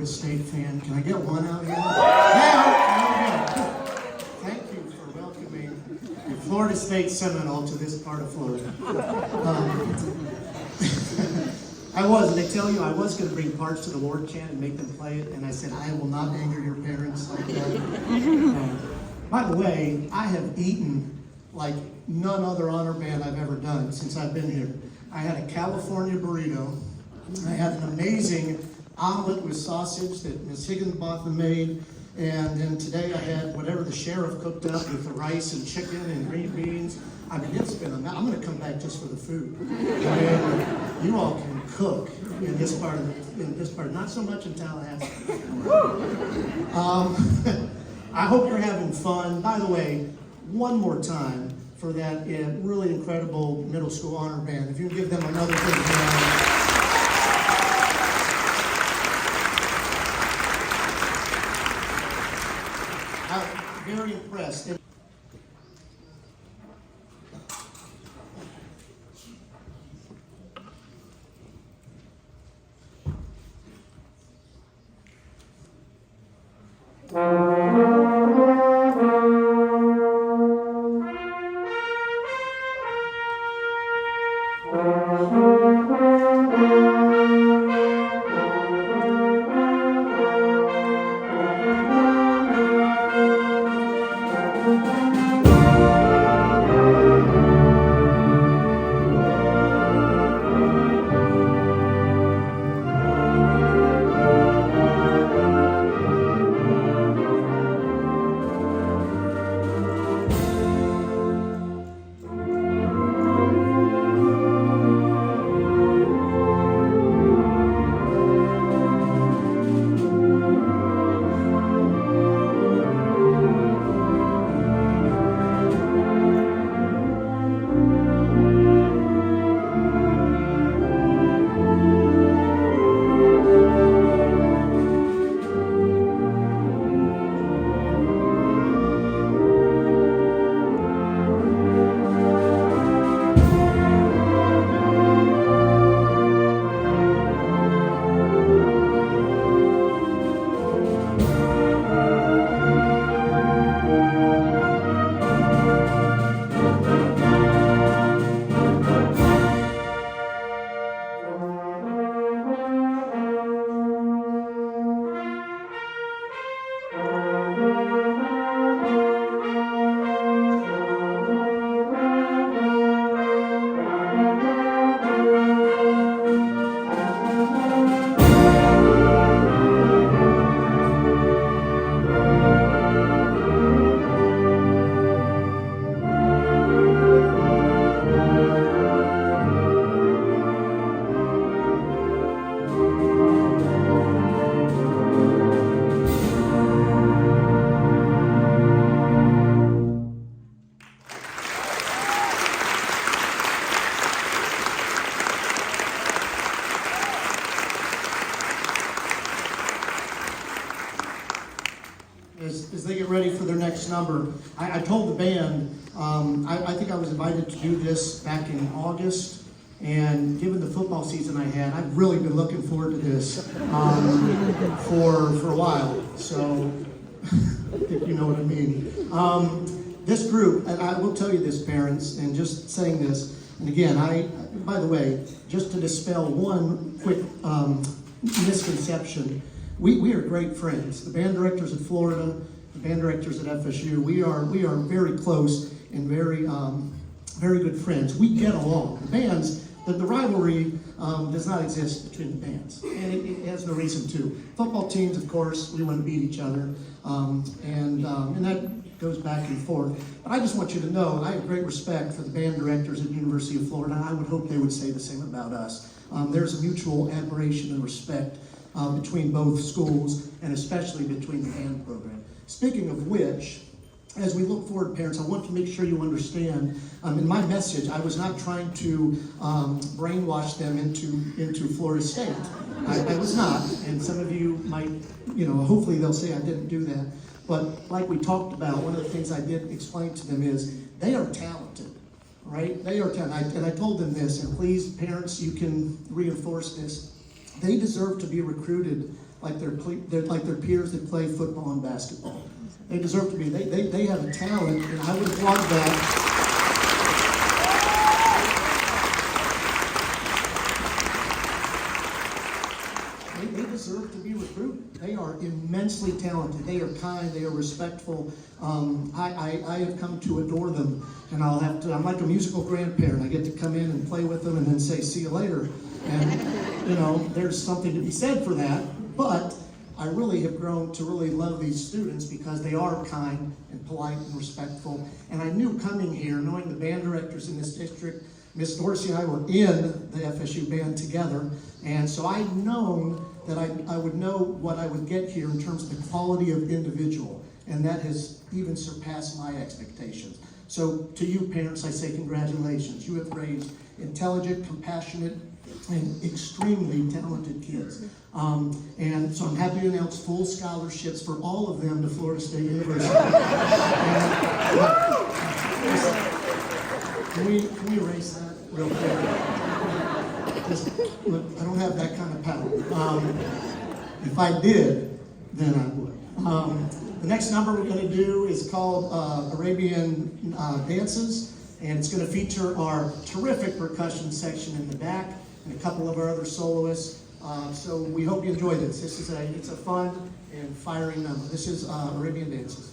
Florida State fan? Can I get one out here? Yeah, there we go. Thank you for welcoming the Florida State Seminole to this part of Florida. They tell you I was going to bring parts to the Lord chant and make them play it, and I said, I will not anger your parents like that. By the way, I have eaten like none other honor band I've ever done since I've been here. I had a California burrito. I had an amazing omelet with sausage that Ms. Higginbotham made. And then today I had whatever the sheriff cooked up with the rice and chicken and green beans. I mean, it's been I'm going to come back just for the food. And you all can cook in this part, not so much in Tallahassee. I hope you're having fun. By the way, one more time for that really incredible middle school honor band. If you can give them another big hand. I'm very impressed. As they get ready for their next number, I told the band, I think I was invited to do this back in August, and given the football season I had, I've really been looking forward to this for a while, so I think you know what I mean. This group, and I will tell you this, parents, and just saying this, and again, by the way, just to dispel one quick misconception, we are great friends. The band directors at Florida, the band directors at FSU, we are very close and very good friends. We get along. The bands, the rivalry does not exist between the bands, and it has no reason to. Football teams, of course, we want to beat each other, and that goes back and forth. But I just want you to know I have great respect for the band directors at the University of Florida, and I would hope they would say the same about us. There's a mutual admiration and respect between both schools, and especially between the band program. Speaking of which, as we look forward, parents, I want to make sure you understand, in my message, I was not trying to brainwash them into Florida State. I was not, and some of you might, hopefully they'll say I didn't do that. But like we talked about, one of the things I did explain to them is they are talented, right? They are talented, and I told them this, and please, parents, you can reinforce this. They deserve to be recruited they're like their peers that play football and basketball. They deserve to be. They have a talent, and I would applaud that. They deserve to be recruited. They are immensely talented. They are kind. They are respectful. I have come to adore them, and I'm like a musical grandparent. I get to come in and play with them and then say, see you later. And, there's something to be said for that. But I really have grown to really love these students because they are kind and polite and respectful. And I knew coming here, knowing the band directors in this district, Miss Dorsey and I were in the FSU band together, and so I'd known that I would know what I would get here in terms of the quality of individual, and that has even surpassed my expectations. So to you parents, I say congratulations. You have raised intelligent, compassionate, and extremely talented kids. And so I'm happy to announce full scholarships for all of them to Florida State University. Can we erase that real quick? Look, I don't have that kind of power. If I did, then I would. The next number we're going to do is called Arabian Dances, and it's going to feature our terrific percussion section in the back and a couple of our other soloists. So we hope you enjoy this. It's a fun and firing number. This is Arabian Dances.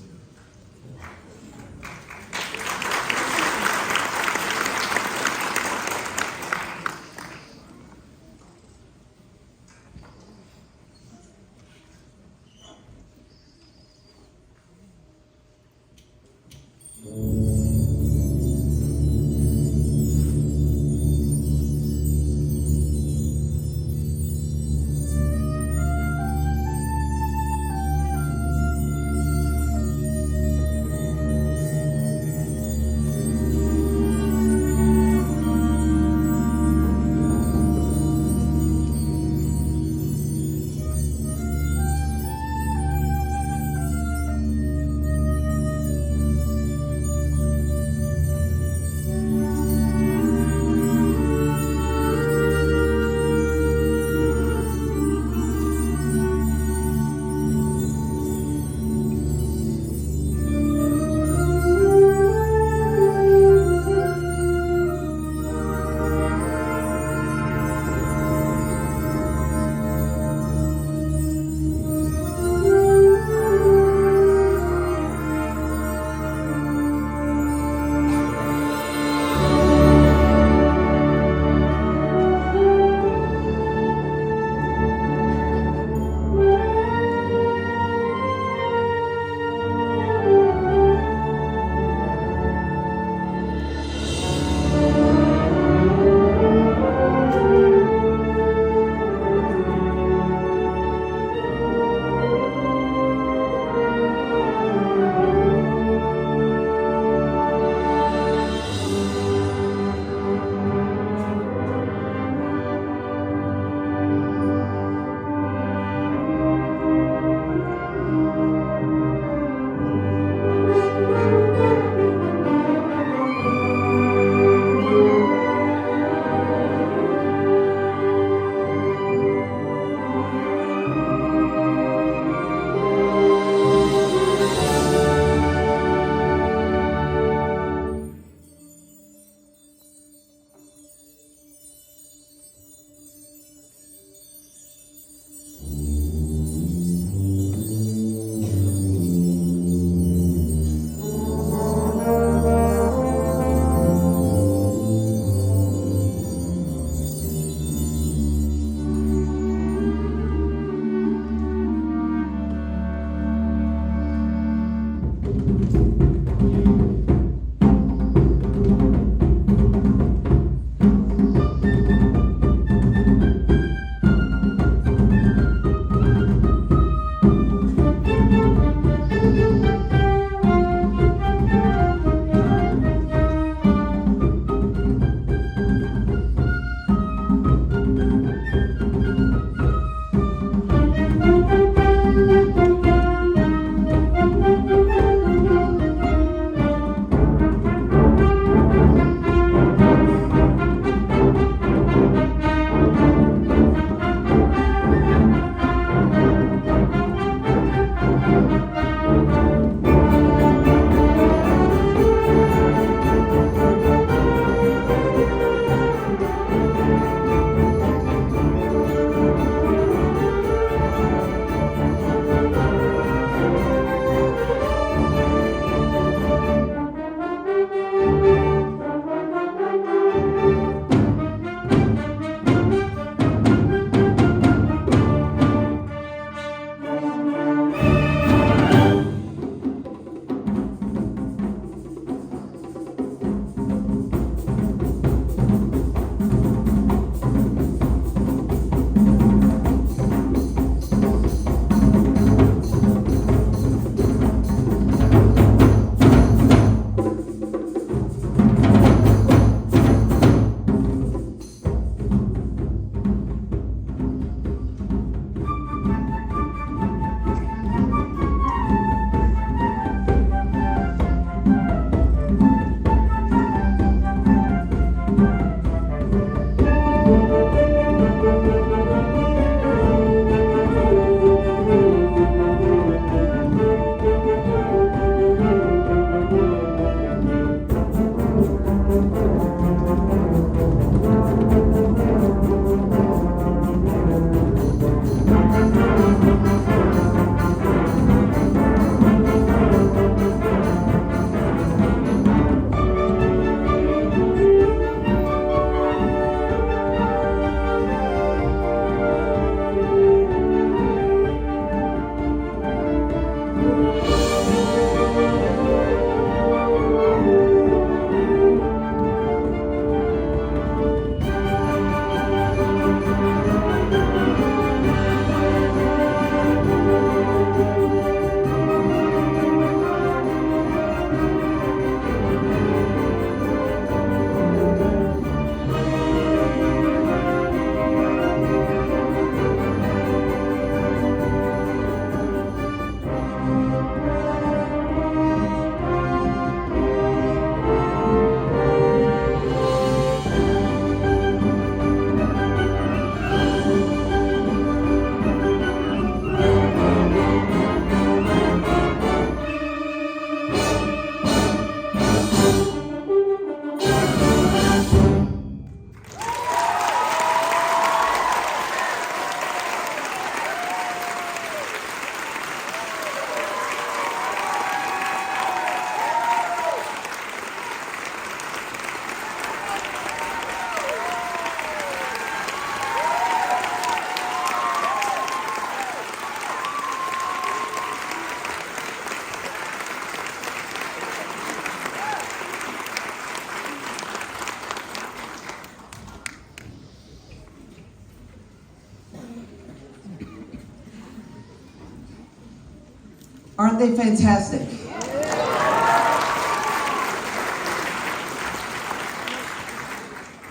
Aren't they fantastic?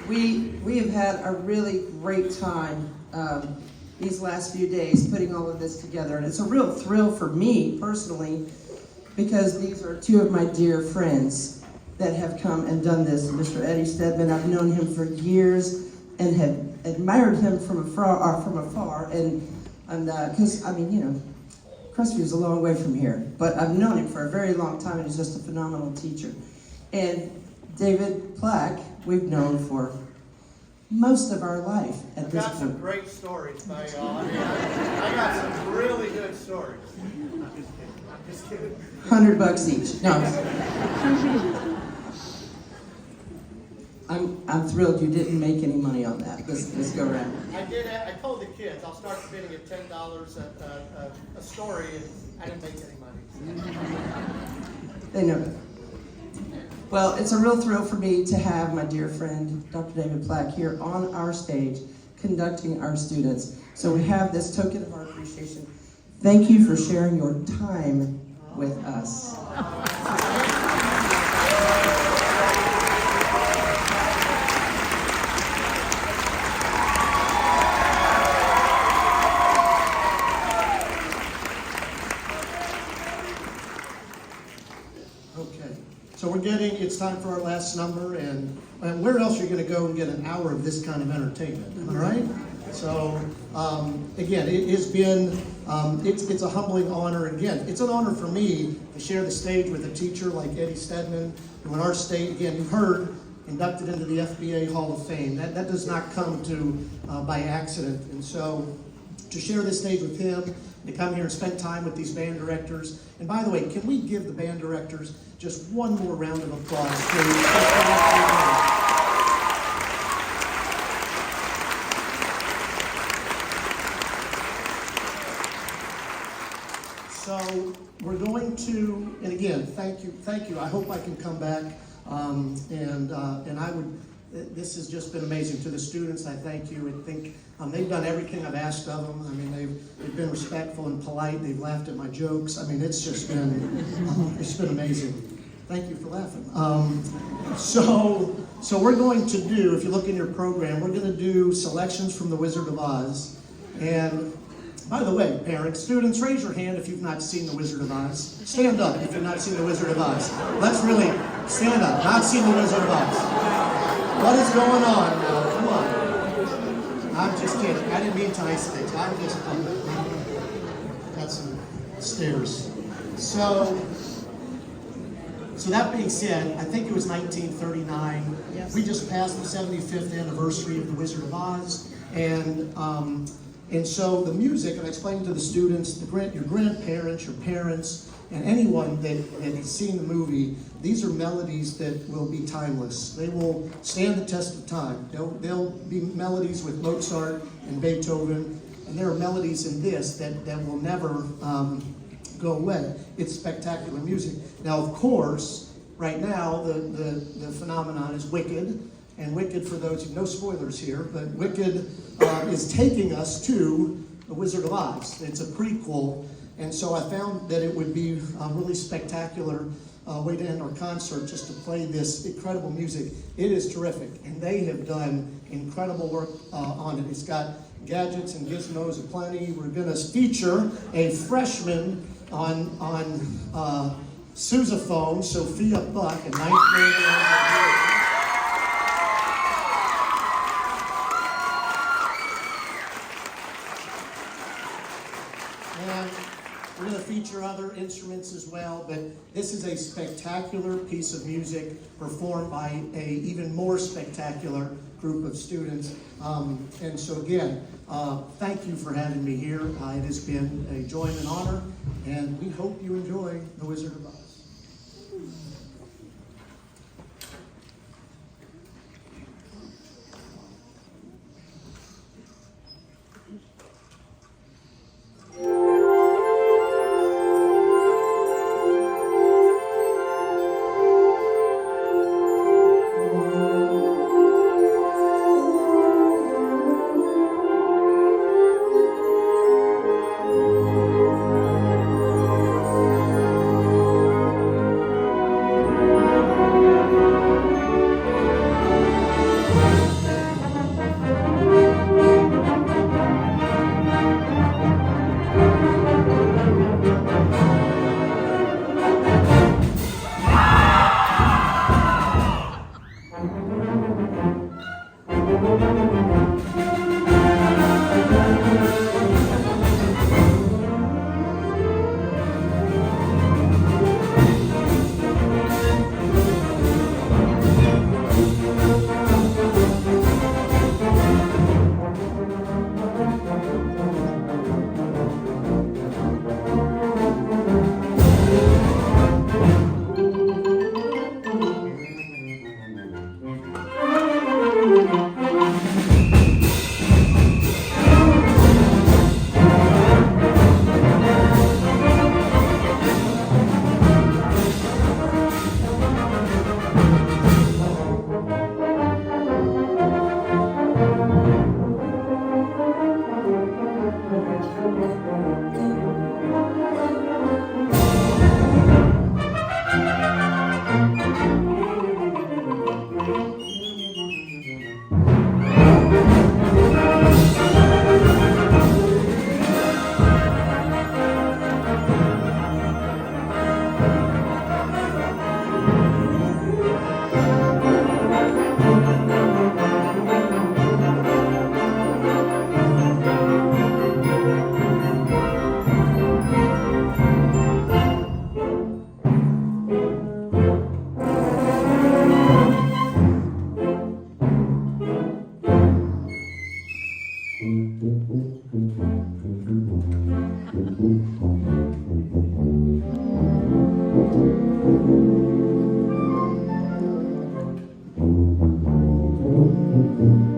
We have had a really great time these last few days putting all of this together, and it's a real thrill for me personally, because these are two of my dear friends that have come and done this. Mr. Eddie Stedman, I've known him for years and have admired him from afar, and because I mean, you know, Crestview's a long way from here, but I've known him for a very long time, and he's just a phenomenal teacher. And David Plack, we've known for most of our life at this point. I've got some great stories by y'all. I got some really good stories. I'm just kidding. $100 each. No. I'm thrilled you didn't make any money on that this go around. I did. I told the kids I'll start bidding at $10 a story, and I didn't make any money. They know it. Well, it's a real thrill for me to have my dear friend, Dr. David Plack, here on our stage, conducting our students. So we have this token of our appreciation. Thank you for sharing your time with us. Okay, so it's time for our last number, and where else are you going to go and get an hour of this kind of entertainment, all right? So, again, it has been, it's a humbling honor. Again, it's an honor for me to share the stage with a teacher like Eddie Stedman, who in our state, again, you've heard, inducted into the FBA Hall of Fame. That does not come to by accident, and so to share this stage with him, to come here and spend time with these band directors. And by the way, can we give the band directors just one more round of applause, please? So we're going to, and again, thank you. I hope I can come back, and I would. This has just been amazing to the students. I thank you. I think they've done everything I've asked of them. I mean, they've been respectful and polite. They've laughed at my jokes. I mean, it's just been amazing. Thank you for laughing. So we're going to do, if you look in your program, we're going to do selections from The Wizard of Oz. And by the way, parents, students, raise your hand if you've not seen The Wizard of Oz. Stand up if you've not seen The Wizard of Oz. Let's really stand up. Not seen The Wizard of Oz. What is going on now? Come on. I'm just kidding. I didn't mean to isolate. I'm just got some stairs. So that being said, I think it was 1939. Yes. We just passed the 75th anniversary of The Wizard of Oz, and so the music, and I explained to the students, your grandparents, your parents, and anyone that has seen the movie, these are melodies that will be timeless. They will stand the test of time. They'll be melodies with Mozart and Beethoven, and there are melodies in this that will never go away. It's spectacular music. Now, of course, right now, the phenomenon is Wicked, and Wicked, for those no spoilers here, but Wicked is taking us to The Wizard of Oz. It's a prequel. And so I found that it would be a really spectacular way to end our concert, just to play this incredible music. It is terrific, and they have done incredible work on it. It's got gadgets and gizmos aplenty. We're going to feature a freshman on sousaphone, Sophia Buck, a ninth grader. We're going to feature other instruments as well, but this is a spectacular piece of music performed by an even more spectacular group of students. And so again, thank you for having me here. It has been a joy and an honor, and we hope you enjoy The Wizard of Oz.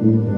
you.